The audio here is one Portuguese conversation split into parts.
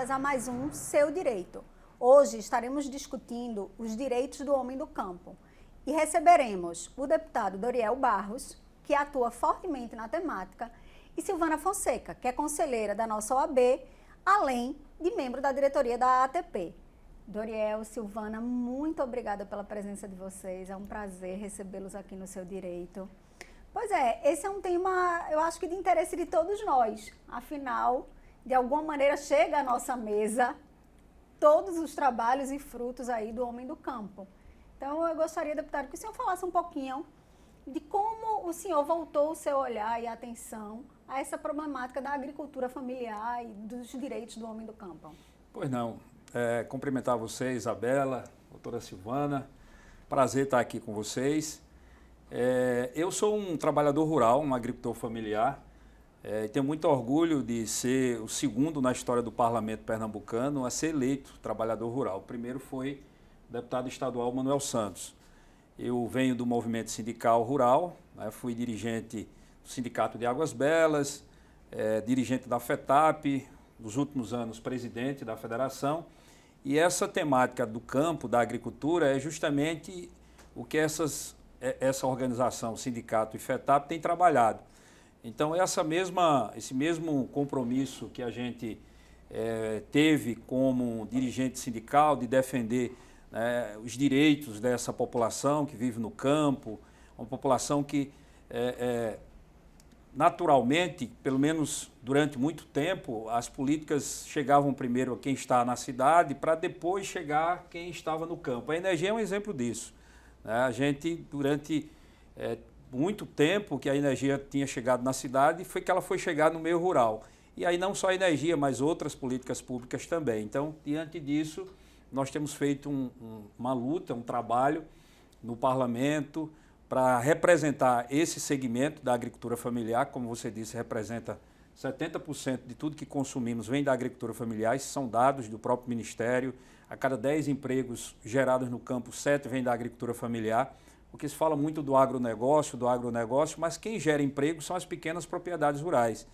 boas-vindas a mais um Seu Direito. Hoje estaremos discutindo os direitos do homem do campo e receberemos o deputado Doriel Barros, que atua fortemente na temática, e Silvana Fonseca, que é conselheira da nossa OAB, além de membro da diretoria da ATP. Doriel, Silvana, muito obrigada pela presença de vocês, é um prazer recebê-los aqui no Seu Direito. Pois é, esse é um tema, eu acho que de interesse de todos nós, afinal, de alguma maneira chega à nossa mesa todos os trabalhos e frutos aí do homem do campo. Então, eu gostaria, deputado, que o senhor falasse um pouquinho de como o senhor voltou o seu olhar e atenção a essa problemática da agricultura familiar e dos direitos do homem do campo. Pois não. Cumprimentar você, Isabela, doutora Silvana. Prazer estar aqui com vocês. Eu sou um trabalhador rural, um agricultor familiar. Tenho muito orgulho de ser o segundo na história do parlamento pernambucano a ser eleito trabalhador rural. O primeiro foi o deputado estadual Manuel Santos. Eu venho do movimento sindical rural, né, fui dirigente do Sindicato de Águas Belas, dirigente da FETAP, nos últimos anos presidente da federação. E essa temática do campo, da agricultura, é justamente o que essa organização, Sindicato e FETAP, tem trabalhado. Então, esse mesmo compromisso que a gente teve como dirigente sindical de defender os direitos dessa população que vive no campo, uma população que naturalmente, pelo menos durante muito tempo, as políticas chegavam primeiro a quem está na cidade para depois chegar quem estava no campo. A energia é um exemplo disso. A gente, durante muito tempo que a energia tinha chegado na cidade, foi que ela foi chegar no meio rural. E aí não só a energia, mas outras políticas públicas também. Então, diante disso, nós temos feito uma luta, um trabalho no parlamento para representar esse segmento da agricultura familiar. Como você disse, representa 70% de tudo que consumimos vem da agricultura familiar. Esses são dados do próprio Ministério. A cada 10 empregos gerados no campo, 7 vêm da agricultura familiar. Porque se fala muito do agronegócio, mas quem gera emprego são as pequenas propriedades rurais.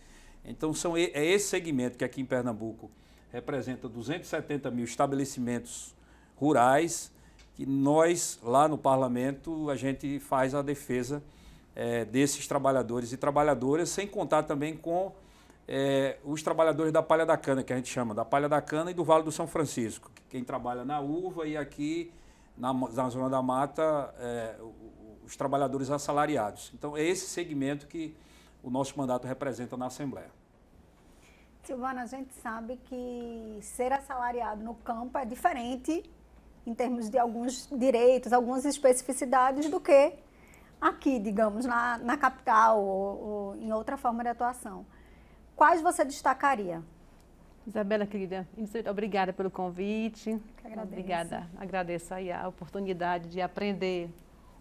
Então, é esse segmento que aqui em Pernambuco representa 270 mil estabelecimentos rurais, que nós, lá no parlamento, a gente faz a defesa desses trabalhadores e trabalhadoras, sem contar também com os trabalhadores da palha da cana, que a gente chama, da palha da cana e do Vale do São Francisco, quem trabalha na uva e aqui na zona da mata, os trabalhadores assalariados. Então, é esse segmento que o nosso mandato representa na Assembleia. Silvana, a gente sabe que ser assalariado no campo é diferente em termos de alguns direitos, algumas especificidades do que aqui, digamos, na capital ou em outra forma de atuação. Quais você destacaria? Isabela, querida, obrigada pelo convite. Obrigada. Agradeço aí a oportunidade de aprender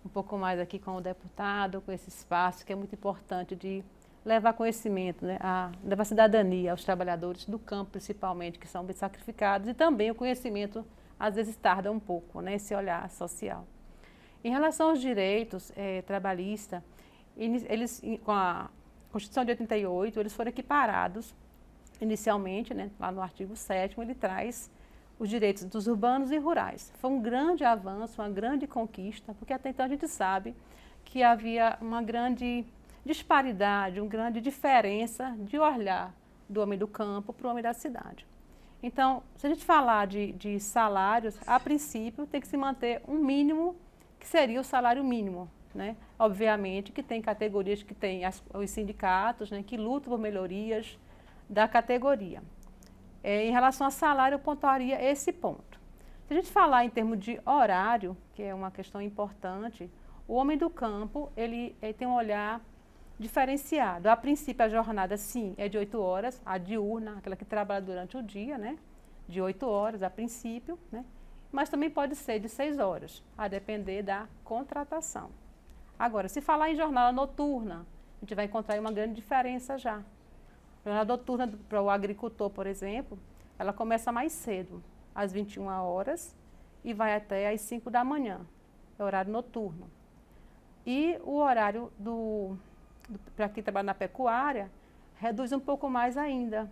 um pouco mais aqui com o deputado, com esse espaço que é muito importante de levar conhecimento, né, levar cidadania aos trabalhadores do campo, principalmente, que são bem sacrificados, e também o conhecimento, às vezes, tarda um pouco, né, esse olhar social. Em relação aos direitos trabalhistas, eles, com a Constituição de 88, eles foram equiparados. Inicialmente, né, lá no artigo 7º, ele traz os direitos dos urbanos e rurais. Foi um grande avanço, uma grande conquista, porque até então a gente sabe que havia uma grande disparidade, uma grande diferença de olhar do homem do campo para o homem da cidade. Então, se a gente falar de salários, a princípio tem que se manter um mínimo, que seria o salário mínimo, né? Obviamente que tem categorias que tem os sindicatos, né, que lutam por melhorias da categoria. Em relação a salário, eu pontuaria esse ponto. Se a gente falar em termos de horário, que é uma questão importante, o homem do campo, ele tem um olhar diferenciado. A princípio, a jornada, sim, é de 8 horas, a diurna, aquela que trabalha durante o dia, né, de 8 horas a princípio, né, mas também pode ser de 6 horas, a depender da contratação. Agora, se falar em jornada noturna, a gente vai encontrar aí uma grande diferença já. A jornada noturna para o agricultor, por exemplo, ela começa mais cedo, às 21 horas, e vai até às 5 da manhã, é horário noturno. E o horário para quem trabalha na pecuária reduz um pouco mais ainda,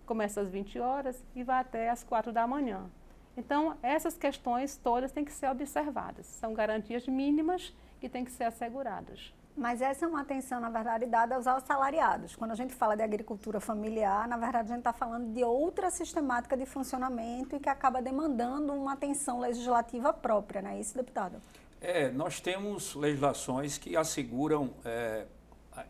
começa às 20 horas e vai até às 4 da manhã. Então, essas questões todas têm que ser observadas. São garantias mínimas que têm que ser asseguradas. Mas essa é uma atenção, na verdade, dada aos assalariados. Quando a gente fala de agricultura familiar, na verdade, a gente está falando de outra sistemática de funcionamento e que acaba demandando uma atenção legislativa própria, não é isso, deputado? Nós temos legislações que asseguram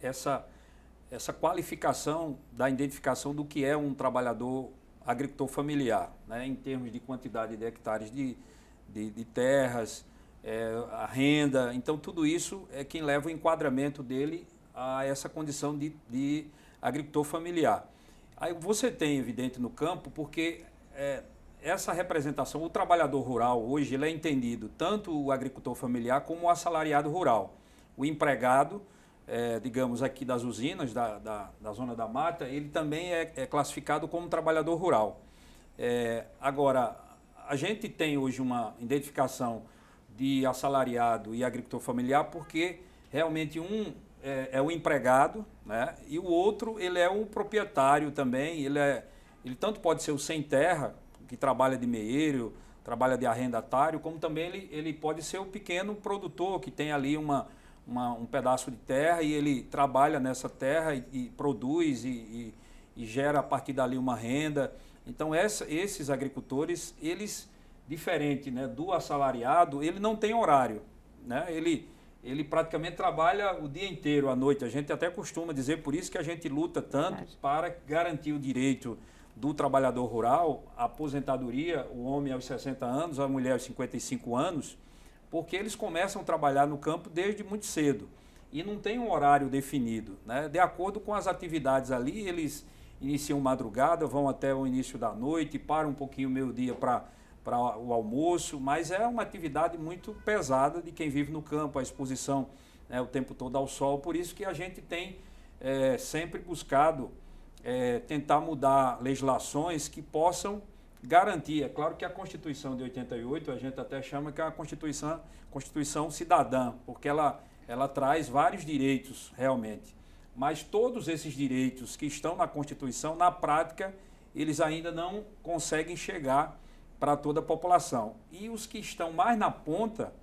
essa qualificação da identificação do que é um trabalhador agricultor familiar, né, em termos de quantidade de hectares de terras, a renda. Então, tudo isso é quem leva o enquadramento dele a essa condição de agricultor familiar. Aí você tem, evidente, no campo, porque essa representação, o trabalhador rural, hoje, ele é entendido tanto o agricultor familiar como o assalariado rural. O empregado, digamos, aqui das usinas, da Zona da Mata, ele também é classificado como trabalhador rural. Agora, a gente tem hoje uma identificação de assalariado e agricultor familiar porque realmente um é o empregado, né, e o outro ele é o proprietário também. Ele tanto pode ser o sem terra, que trabalha de meeiro, trabalha de arrendatário, como também ele pode ser o pequeno produtor que tem ali um pedaço de terra e ele trabalha nessa terra e produz e gera a partir dali uma renda. Então esses agricultores, eles, diferente, né, do assalariado, ele não tem horário, né? Ele praticamente trabalha o dia inteiro, à noite. A gente até costuma dizer, por isso que a gente luta tanto para garantir o direito do trabalhador rural, a aposentadoria, o homem aos 60 anos, a mulher aos 55 anos, porque eles começam a trabalhar no campo desde muito cedo e não tem um horário definido, né? De acordo com as atividades ali, eles iniciam madrugada, vão até o início da noite, param um pouquinho meio-dia para o almoço, mas é uma atividade muito pesada de quem vive no campo, a exposição, né, o tempo todo ao sol. Por isso que a gente tem sempre buscado tentar mudar legislações que possam garantir. É claro que a Constituição de 88, a gente até chama que é a Constituição cidadã, porque ela traz vários direitos realmente, mas todos esses direitos que estão na Constituição, na prática, eles ainda não conseguem chegar para toda a população. E os que estão mais na ponta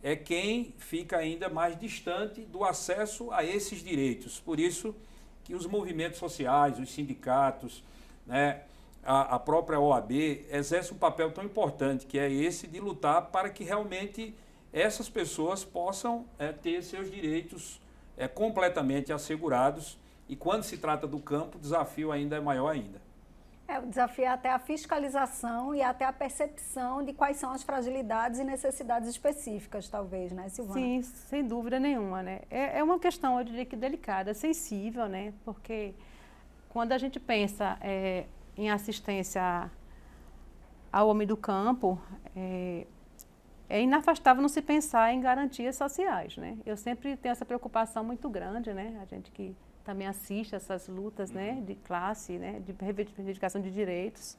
é quem fica ainda mais distante do acesso a esses direitos. Por isso que os movimentos sociais, os sindicatos, né, a própria OAB exerce um papel tão importante, que é esse de lutar para que realmente essas pessoas possam ter seus direitos completamente assegurados. E quando se trata do campo, o desafio ainda é maior ainda. O desafio é até a fiscalização e até a percepção de quais são as fragilidades e necessidades específicas, talvez, né, Silvana? Sim, sem dúvida nenhuma, né? É uma questão, eu diria que delicada, sensível, né? Porque quando a gente pensa em assistência ao homem do campo, é inafastável não se pensar em garantias sociais, né? Eu sempre tenho essa preocupação muito grande, né? A gente que também assiste essas lutas, né, de classe, né, de reivindicação de direitos.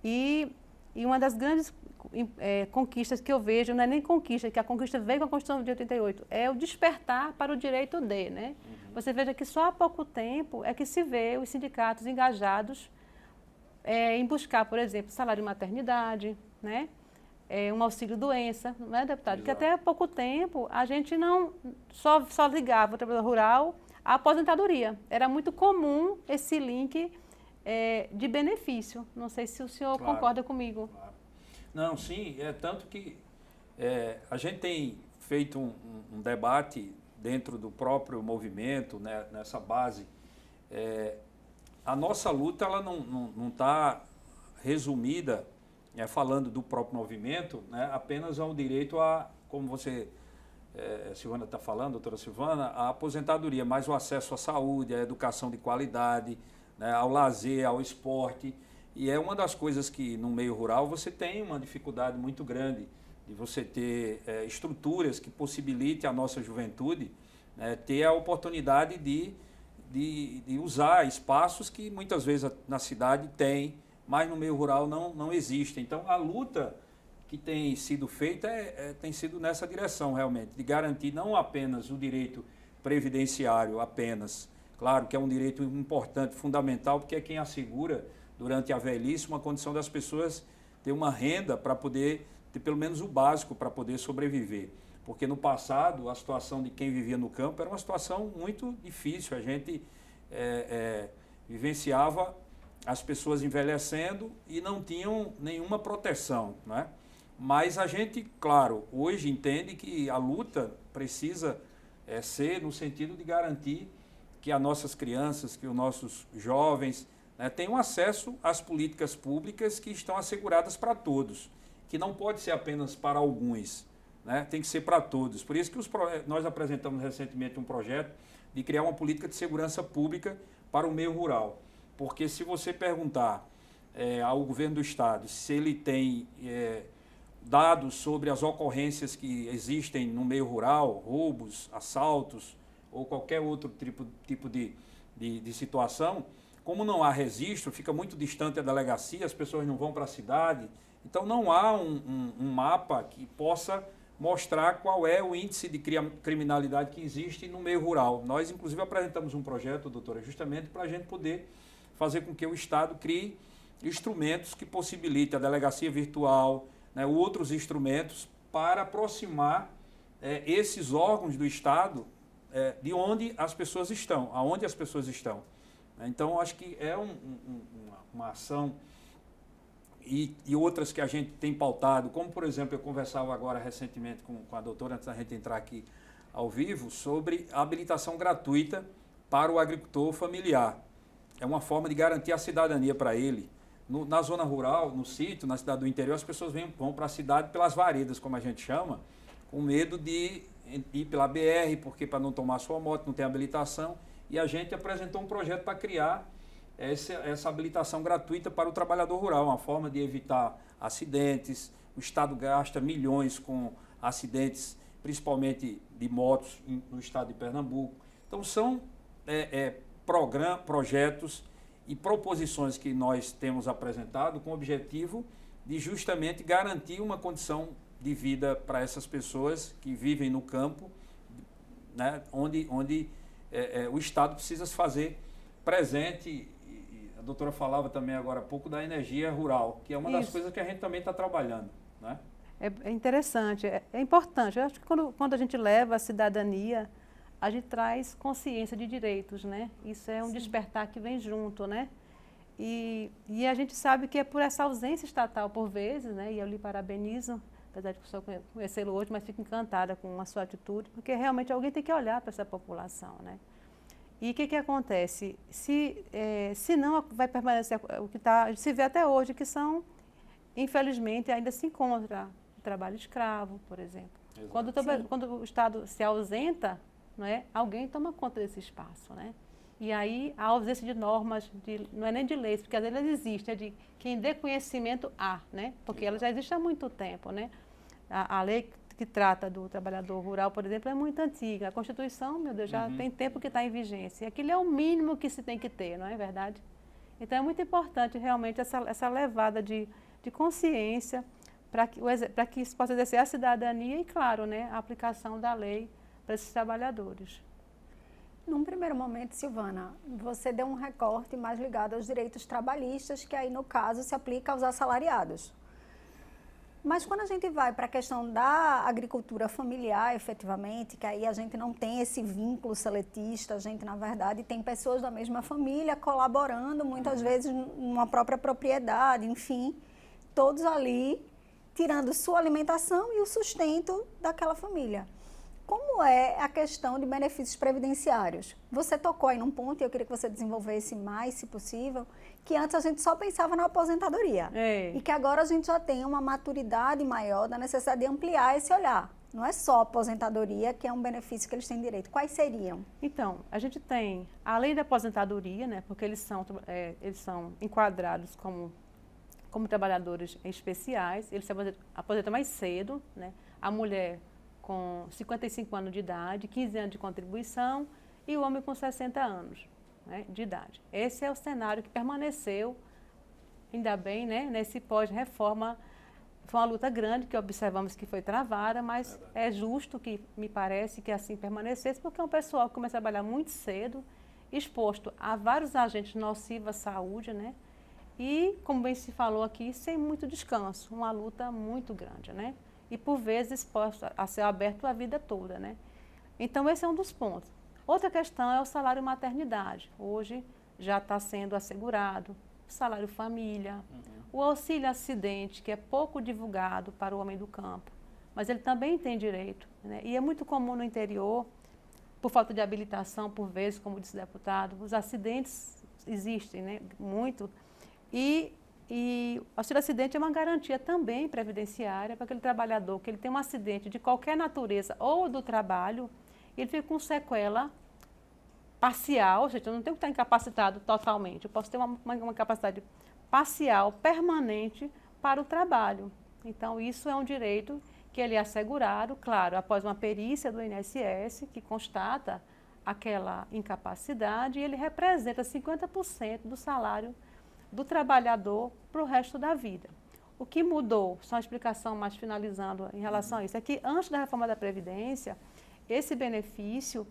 E uma das grandes conquistas que eu vejo, não é nem conquista, que a conquista veio com a Constituição de 88, é o despertar para o direito de, né? Você veja que só há pouco tempo é que se vê os sindicatos engajados em buscar, por exemplo, salário de maternidade, né? Um auxílio-doença, não é, deputado? Exato. Que até há pouco tempo a gente não só ligava o trabalhador rural à aposentadoria. Era muito comum esse link de benefício. Não sei se o senhor concorda comigo. Claro. Não, sim, tanto que a gente tem feito um debate dentro do próprio movimento, né, nessa base. A nossa luta ela não está resumida, falando do próprio movimento, né, apenas ao direito a, como você, Silvana está falando, doutora Silvana, a aposentadoria, mas o acesso à saúde, à educação de qualidade, né, ao lazer, ao esporte. E é uma das coisas que no meio rural você tem uma dificuldade muito grande de você ter estruturas que possibilitem a nossa juventude ter a oportunidade de usar espaços que muitas vezes na cidade tem, mas no meio rural não existe. Então a luta que tem sido feita tem sido nessa direção realmente, de garantir não apenas o direito previdenciário apenas, claro que é um direito importante, fundamental, porque é quem assegura durante a velhice, uma condição das pessoas ter uma renda para poder ter pelo menos o básico para poder sobreviver. Porque no passado, a situação de quem vivia no campo era uma situação muito difícil. A gente vivenciava as pessoas envelhecendo e não tinham nenhuma proteção, né? Mas a gente, claro, hoje entende que a luta precisa ser no sentido de garantir que as nossas crianças, que os nossos jovens, né, tenham acesso às políticas públicas que estão asseguradas para todos, que não pode ser apenas para alguns, né, tem que ser para todos. Por isso que nós apresentamos recentemente um projeto de criar uma política de segurança pública para o meio rural. Porque se você perguntar ao governo do estado se ele tem dados sobre as ocorrências que existem no meio rural, roubos, assaltos ou qualquer outro tipo de situação, como não há registro, fica muito distante a delegacia, as pessoas não vão para a cidade, então não há um mapa que possa mostrar qual é o índice de criminalidade que existe no meio rural. Nós, inclusive, apresentamos um projeto, doutora, justamente para a gente poder fazer com que o Estado crie instrumentos que possibilitem a delegacia virtual, né, outros instrumentos para aproximar esses órgãos do Estado de onde as pessoas estão, aonde as pessoas estão. Então, acho que é uma ação e outras que a gente tem pautado, como, por exemplo, eu conversava agora recentemente com a doutora, antes da gente entrar aqui ao vivo, sobre a habilitação gratuita para o agricultor familiar. É uma forma de garantir a cidadania para ele. Na zona rural, no sítio, na cidade do interior, as pessoas vão para a cidade pelas varedas, como a gente chama, com medo de ir pela BR, porque para não tomar sua moto, não tem habilitação. E a gente apresentou um projeto para criar essa habilitação gratuita para o trabalhador rural, uma forma de evitar acidentes. O Estado gasta milhões com acidentes, principalmente de motos no estado de Pernambuco. Então, são projetos e proposições que nós temos apresentado com o objetivo de justamente garantir uma condição de vida para essas pessoas que vivem no campo, né, onde o Estado precisa se fazer presente. E a doutora falava também agora há pouco da energia rural, que é uma das coisas que a gente também está trabalhando, né? É interessante, é importante. Eu acho que quando a gente leva a cidadania, a gente traz consciência de direitos, né? Isso é um despertar que vem junto, né? E a gente sabe que é por essa ausência estatal, por vezes, né? E eu lhe parabenizo, apesar de só conhecê-lo hoje, mas fico encantada com a sua atitude, porque realmente alguém tem que olhar para essa população, né? E o que acontece? Se não, vai permanecer o que a gente se vê até hoje, que são, infelizmente, ainda se encontra o trabalho escravo, por exemplo. Quando o Estado se ausenta, não é? Alguém toma conta desse espaço, né? E aí a ausência de normas, não é nem de leis, porque às vezes elas existem, é de quem dê conhecimento a, né? Porque ela já existe há muito tempo, né? A lei que trata do trabalhador rural, por exemplo, é muito antiga. A Constituição, meu Deus, já tem tempo que está em vigência. E aquilo é o mínimo que se tem que ter, não é verdade? Então é muito importante realmente essa levada de consciência para que se possa exercer a cidadania e, claro, né, a aplicação da lei para esses trabalhadores. Num primeiro momento, Silvana, você deu um recorte mais ligado aos direitos trabalhistas, que aí, no caso, se aplica aos assalariados. Mas quando a gente vai para a questão da agricultura familiar, efetivamente, que aí a gente não tem esse vínculo seletista, a gente, na verdade, tem pessoas da mesma família colaborando, muitas vezes, numa própria propriedade, enfim, todos ali tirando sua alimentação e o sustento daquela família. Como é a questão de benefícios previdenciários? Você tocou aí num ponto, e eu queria que você desenvolvesse mais, se possível, que antes a gente só pensava na aposentadoria. E que agora a gente já tem uma maturidade maior da necessidade de ampliar esse olhar. Não é só a aposentadoria, que é um benefício que eles têm direito. Quais seriam? Então, a gente tem, além da aposentadoria, né, porque eles são enquadrados como trabalhadores especiais, eles se aposentam mais cedo, né? A mulher com 55 anos de idade, 15 anos de contribuição, e o homem com 60 anos, né, de idade. Esse é o cenário que permaneceu, ainda bem, né, nesse pós-reforma. Foi uma luta grande que observamos que foi travada, mas é justo que, me parece, que assim permanecesse, porque é um pessoal que começa a trabalhar muito cedo, exposto a vários agentes nocivos à saúde, né, e, como bem se falou aqui, sem muito descanso, uma luta muito grande, né? E por vezes exposto a ser aberto a vida toda, né? Então esse é um dos pontos. Outra questão é o salário maternidade. Hoje já está sendo assegurado o salário família, o auxílio acidente, que é pouco divulgado para o homem do campo, mas ele também tem direito, né? E é muito comum no interior, por falta de habilitação, por vezes, como disse o deputado, os acidentes existem, né? Muito. E o auxílio acidente é uma garantia também previdenciária para aquele trabalhador que ele tem um acidente de qualquer natureza ou do trabalho, ele fica com sequela parcial, ou seja, eu não tenho que estar incapacitado totalmente, eu posso ter uma capacidade parcial, permanente para o trabalho. Então, isso é um direito que ele é assegurado, claro, após uma perícia do INSS, que constata aquela incapacidade, e ele representa 50% do salário do trabalhador para o resto da vida. O que mudou, só uma explicação mais finalizando em relação a isso, é que antes da reforma da Previdência, esse benefício,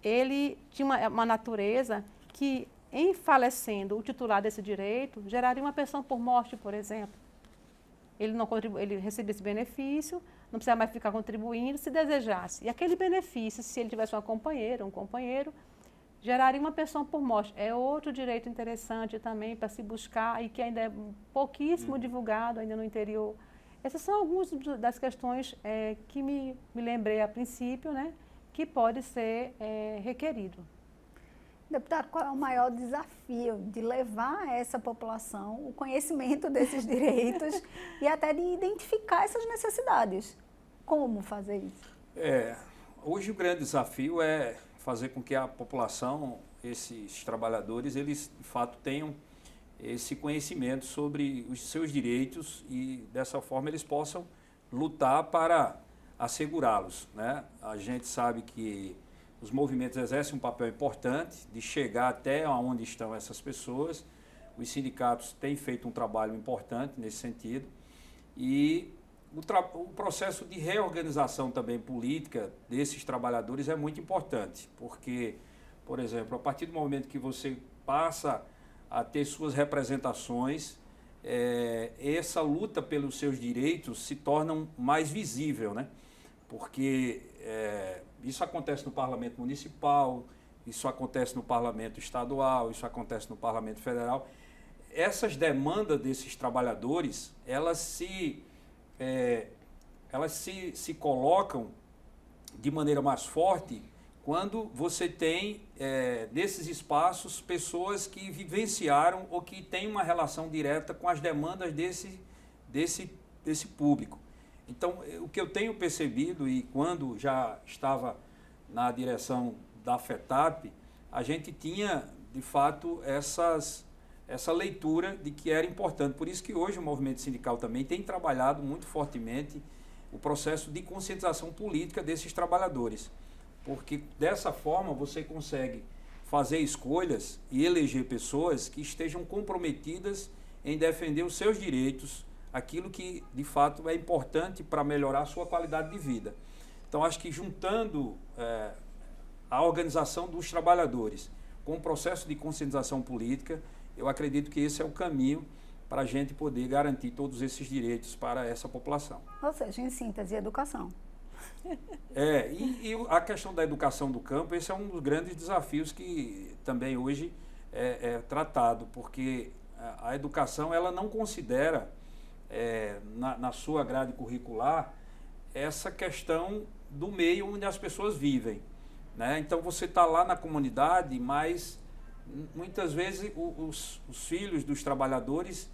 ele tinha uma natureza que, em falecendo o titular desse direito, geraria uma pensão por morte, por exemplo. Ele recebia esse benefício, não precisava mais ficar contribuindo se desejasse. E aquele benefício, se ele tivesse uma companheira, um companheiro, geraria uma pensão por morte. É outro direito interessante também para se buscar e que ainda é pouquíssimo divulgado ainda no interior. Essas são algumas das questões que me lembrei a princípio, né, que pode ser requerido. Deputado, qual é o maior desafio de levar a essa população o conhecimento desses direitos e até de identificar essas necessidades? Como fazer isso? Hoje o grande desafio é fazer com que a população, esses trabalhadores, eles de fato tenham esse conhecimento sobre os seus direitos e dessa forma eles possam lutar para assegurá-los, né? A gente sabe que os movimentos exercem um papel importante de chegar até onde estão essas pessoas. Os sindicatos têm feito um trabalho importante nesse sentido e o processo de reorganização também política desses trabalhadores é muito importante, porque, por exemplo, a partir do momento que você passa a ter suas representações, essa luta pelos seus direitos se torna mais visível, né? Porque isso acontece no Parlamento Municipal, isso acontece no Parlamento Estadual, isso acontece no Parlamento Federal. Essas demandas desses trabalhadores, elas se colocam de maneira mais forte quando você tem nesses espaços pessoas que vivenciaram ou que têm uma relação direta com as demandas desse público. Então, o que eu tenho percebido, e quando já estava na direção da FETAP, a gente tinha, de fato, essa leitura de que era importante. Por isso que hoje o movimento sindical também tem trabalhado muito fortemente o processo de conscientização política desses trabalhadores. Porque dessa forma você consegue fazer escolhas e eleger pessoas que estejam comprometidas em defender os seus direitos, aquilo que de fato é importante para melhorar a sua qualidade de vida. Então acho que juntando a organização dos trabalhadores com o processo de conscientização política, eu acredito que esse é o caminho para a gente poder garantir todos esses direitos para essa população. Ou seja, em síntese, educação. E a questão da educação do campo, esse é um dos grandes desafios que também hoje é tratado, porque a educação ela não considera na sua grade curricular essa questão do meio onde as pessoas vivem, né? Então você está lá na comunidade, mas muitas vezes os filhos dos trabalhadores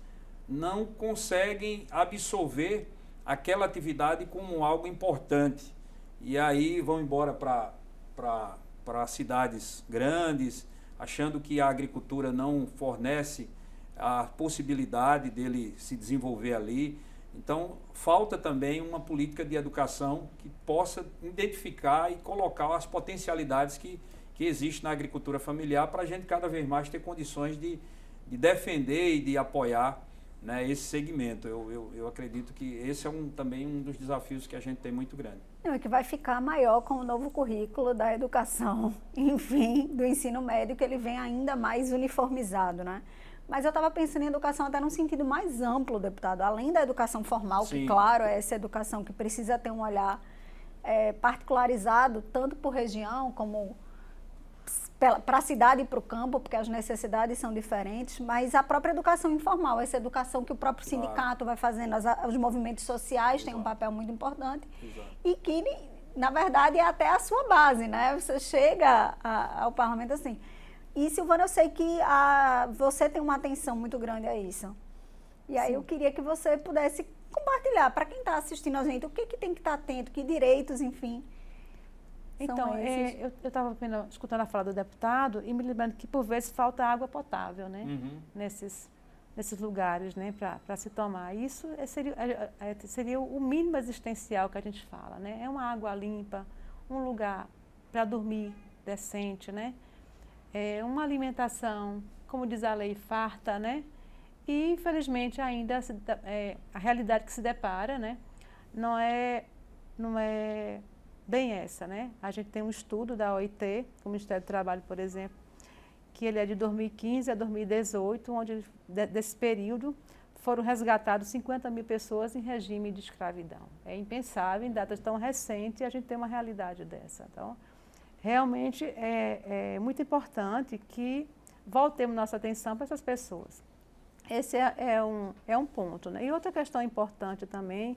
não conseguem absorver aquela atividade como algo importante e aí vão embora para cidades grandes, achando que a agricultura não fornece a possibilidade dele se desenvolver ali. Então, falta também uma política de educação que possa identificar e colocar as potencialidades que existem na agricultura familiar para a gente cada vez mais ter condições de defender e de apoiar, né, esse segmento. Eu acredito que esse é também um dos desafios que a gente tem muito grande. Não, é que vai ficar maior com o novo currículo da educação, enfim, do ensino médio, que ele vem ainda mais uniformizado, né? Mas eu estava pensando em educação até num sentido mais amplo, deputado, além da educação formal, Sim. que, claro, é essa educação que precisa ter um olhar particularizado, tanto por região como para a cidade e para o campo, porque as necessidades são diferentes, mas a própria educação informal, essa educação que o próprio sindicato vai fazendo, os movimentos sociais têm um papel muito importante. Exato. E que, na verdade, é até a sua base, né? Você chega ao parlamento assim. E, Silvana, eu sei que você tem uma atenção muito grande a isso. E aí eu queria que você pudesse compartilhar para quem está assistindo a gente, o que tem que estar atento, que direitos, enfim. Então, eu estava escutando a fala do deputado e me lembrando que, por vezes, falta água potável, né? Nesses lugares, né? Para se tomar. Isso seria o mínimo existencial que a gente fala, né? É uma água limpa, um lugar para dormir decente, né? Uma alimentação, como diz a lei, farta, né? E, infelizmente, ainda a realidade que se depara, né? Não é bem essa, né? A gente tem um estudo da OIT, o Ministério do Trabalho, por exemplo, que ele é de 2015 a 2018, onde desse período foram resgatados 50 mil pessoas em regime de escravidão. É impensável, em datas tão recentes, a gente tem uma realidade dessa. Então, realmente é muito importante que voltemos nossa atenção para essas pessoas. Esse é um ponto, né? E outra questão importante também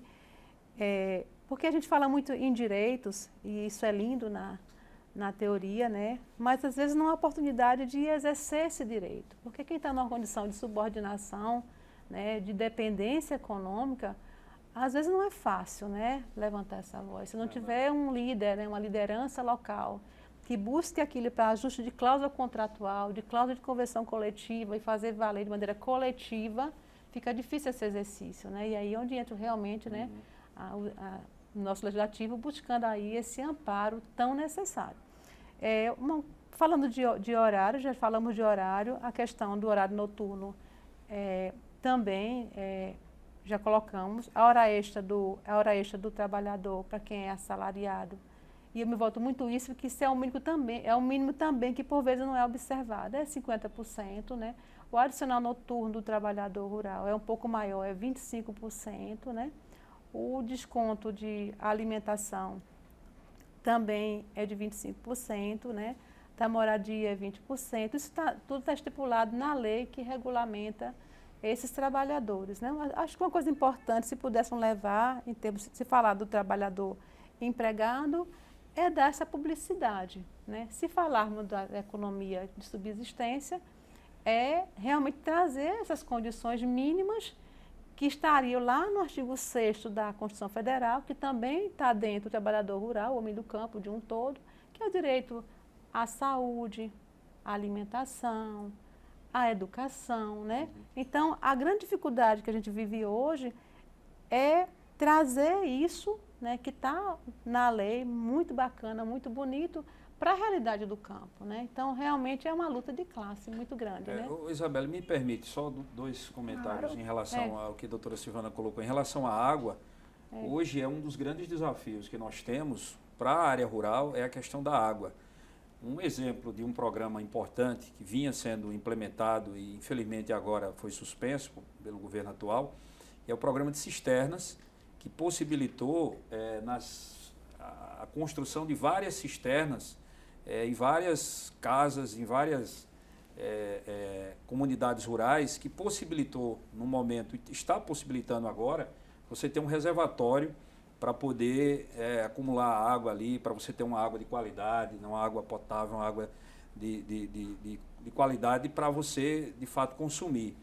porque a gente fala muito em direitos, e isso é lindo na teoria, né? Mas às vezes não há oportunidade de exercer esse direito. Porque quem está numa condição de subordinação, né, de dependência econômica, às vezes não é fácil, né, levantar essa voz. Se não tiver um líder, né, uma liderança local, que busque aquilo para ajuste de cláusula contratual, de cláusula de convenção coletiva e fazer valer de maneira coletiva, fica difícil esse exercício, né? E aí é onde entra realmente, né, o nosso legislativo buscando aí esse amparo tão necessário. Falando de horário, já falamos de horário, a questão do horário noturno também já colocamos, a hora extra do trabalhador para quem é assalariado. E eu me volto muito isso, que isso é um mínimo também que por vezes não é observado, é 50%, né? O adicional noturno do trabalhador rural é um pouco maior, é 25%, né? O desconto de alimentação também é de 25%, né? Da moradia é 20%. Isso tudo está estipulado na lei que regulamenta esses trabalhadores, né? Acho que uma coisa importante, se pudessem levar, em termos, se falar do trabalhador empregado, é dar essa publicidade, né? Se falarmos da economia de subsistência, é realmente trazer essas condições mínimas que estariam lá no artigo 6º da Constituição Federal, que também está dentro do trabalhador rural, o homem do campo de um todo, que é o direito à saúde, à alimentação, à educação, né? Então, a grande dificuldade que a gente vive hoje é trazer isso, né, que está na lei, muito bacana, muito bonito, para a realidade do campo, né? Então, realmente é uma luta de classe muito grande, né? Isabelle, me permite só dois comentários em relação ao que a doutora Silvana colocou. Em relação à água, hoje é um dos grandes desafios que nós temos para a área rural é a questão da água. Um exemplo de um programa importante que vinha sendo implementado e infelizmente agora foi suspenso pelo governo atual, é o programa de cisternas, que possibilitou a construção de várias cisternas em várias casas, em várias comunidades rurais, que possibilitou, no momento, está possibilitando agora, você ter um reservatório para poder acumular água ali, para você ter uma água de qualidade, não uma água potável, uma água de qualidade para você, de fato, consumir.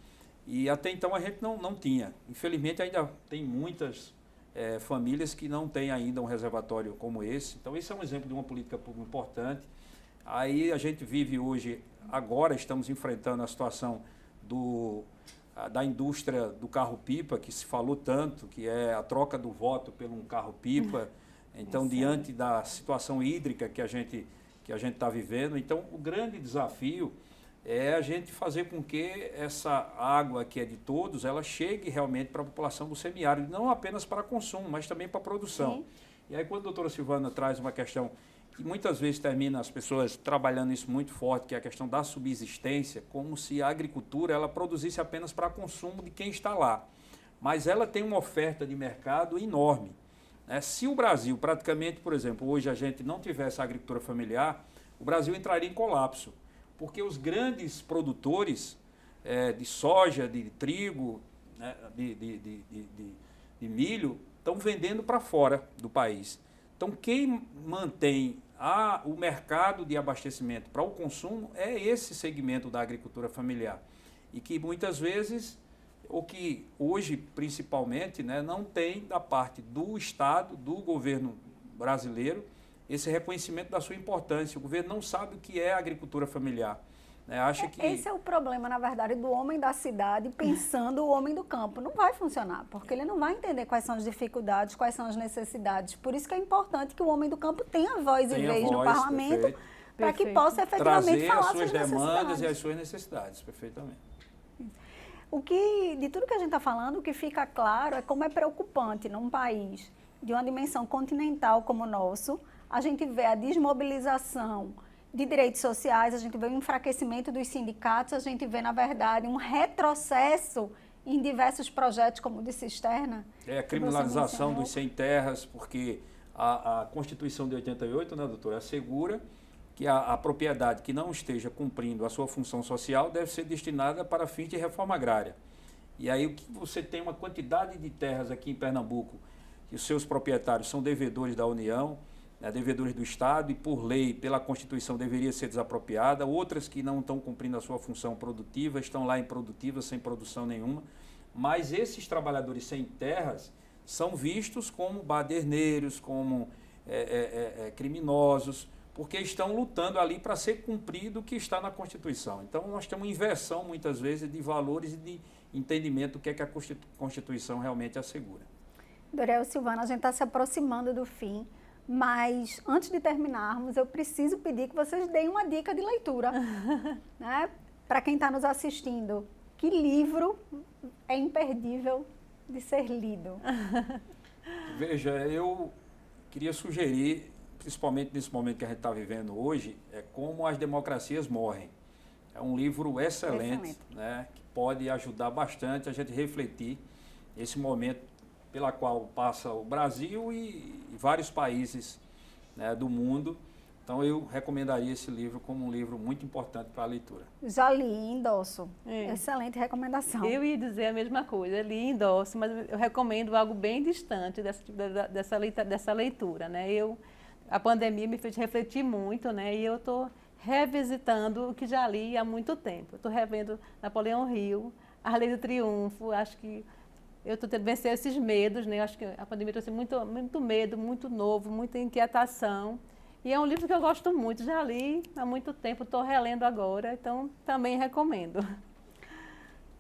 E até então a gente não tinha. Infelizmente ainda tem muitas famílias que não têm ainda um reservatório como esse. Então esse é um exemplo de uma política pública importante. Aí a gente vive hoje, agora estamos enfrentando a situação da indústria do carro-pipa, que se falou tanto, que é a troca do voto por um carro-pipa. Então, diante da situação hídrica que a gente está vivendo, então o grande desafio é a gente fazer com que essa água que é de todos, ela chegue realmente para a população do semiárido, não apenas para consumo, mas também para produção. Sim. E aí, quando a doutora Silvana traz uma questão que muitas vezes termina as pessoas trabalhando isso muito forte, que é a questão da subsistência, como se a agricultura ela produzisse apenas para consumo de quem está lá. Mas ela tem uma oferta de mercado enorme. Né? Se o Brasil, praticamente, por exemplo, hoje a gente não tivesse a agricultura familiar, o Brasil entraria em colapso, porque os grandes produtores de soja, de trigo, né, de milho, estão vendendo para fora do país. Então, quem mantém o mercado de abastecimento para o consumo é esse segmento da agricultura familiar. E que muitas vezes, ou que hoje principalmente, né, não tem da parte do Estado, do governo brasileiro, esse reconhecimento da sua importância. O governo não sabe o que é a agricultura familiar. Acha que... Esse é o problema, na verdade, do homem da cidade pensando o homem do campo. Não vai funcionar, porque ele não vai entender quais são as dificuldades, quais são as necessidades. Por isso que é importante que o homem do campo tenha voz e vez no parlamento, para que possa efetivamente falar trazer as suas demandas e as suas necessidades, perfeitamente. De tudo que a gente está falando, o que fica claro é como é preocupante num país de uma dimensão continental como o nosso, a gente vê a desmobilização de direitos sociais, a gente vê o enfraquecimento dos sindicatos, a gente vê, na verdade, um retrocesso em diversos projetos, como o de Cisterna. A criminalização dos sem terras, porque a Constituição de 88, né, doutora, assegura que a propriedade que não esteja cumprindo a sua função social deve ser destinada para fins de reforma agrária. E aí o que você tem uma quantidade de terras aqui em Pernambuco, que os seus proprietários são devedores da União, devedores do Estado, e por lei, pela Constituição, deveria ser desapropriada, outras que não estão cumprindo a sua função produtiva, estão lá improdutivas, sem produção nenhuma, mas esses trabalhadores sem terras são vistos como baderneiros, como criminosos, porque estão lutando ali para ser cumprido o que está na Constituição. Então, nós temos uma inversão, muitas vezes, de valores e de entendimento do que é que a Constituição realmente assegura. Doriel, Silvana, a gente está se aproximando do fim. Mas, antes de terminarmos, eu preciso pedir que vocês deem uma dica de leitura. Né? Para quem está nos assistindo, que livro é imperdível de ser lido? Veja, eu queria sugerir, principalmente nesse momento que a gente está vivendo hoje, Como as Democracias Morrem. É um livro excelente. Né, que pode ajudar bastante a gente refletir esse momento pela qual passa o Brasil e vários países, né, do mundo. Então, eu recomendaria esse livro como um livro muito importante para a leitura. Já li e endosso. Excelente recomendação. Eu ia dizer a mesma coisa, li e endosso, mas eu recomendo algo bem distante dessa leitura. Né? A pandemia me fez refletir muito, né? E eu estou revisitando o que já li há muito tempo. Estou revendo Napoleão Hill, Arleio do Triunfo, acho que eu estou tentando vencer esses medos, né? Eu acho que a pandemia trouxe muito medo, muito novo, muita inquietação. E é um livro que eu gosto muito, já li há muito tempo, estou relendo agora, então também recomendo.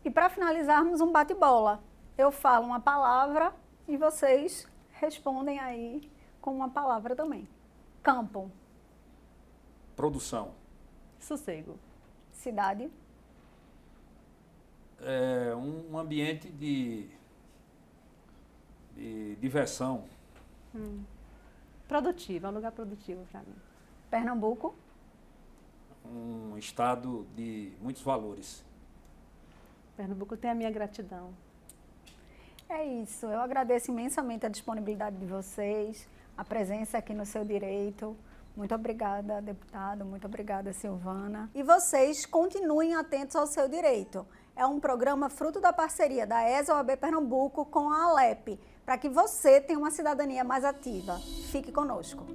E para finalizarmos, um bate-bola. Eu falo uma palavra e vocês respondem aí com uma palavra também. Campo. Produção. Sossego. Cidade. Um ambiente de diversão. Produtivo, é um lugar produtivo para mim. Pernambuco. Um estado de muitos valores. Pernambuco tem a minha gratidão. É isso, eu agradeço imensamente a disponibilidade de vocês, a presença aqui no Seu Direito. Muito obrigada, deputado, muito obrigada, Silvana. E vocês continuem atentos ao Seu Direito. É um programa fruto da parceria da ESA-OAB Pernambuco com a Alep, para que você tenha uma cidadania mais ativa. Fique conosco.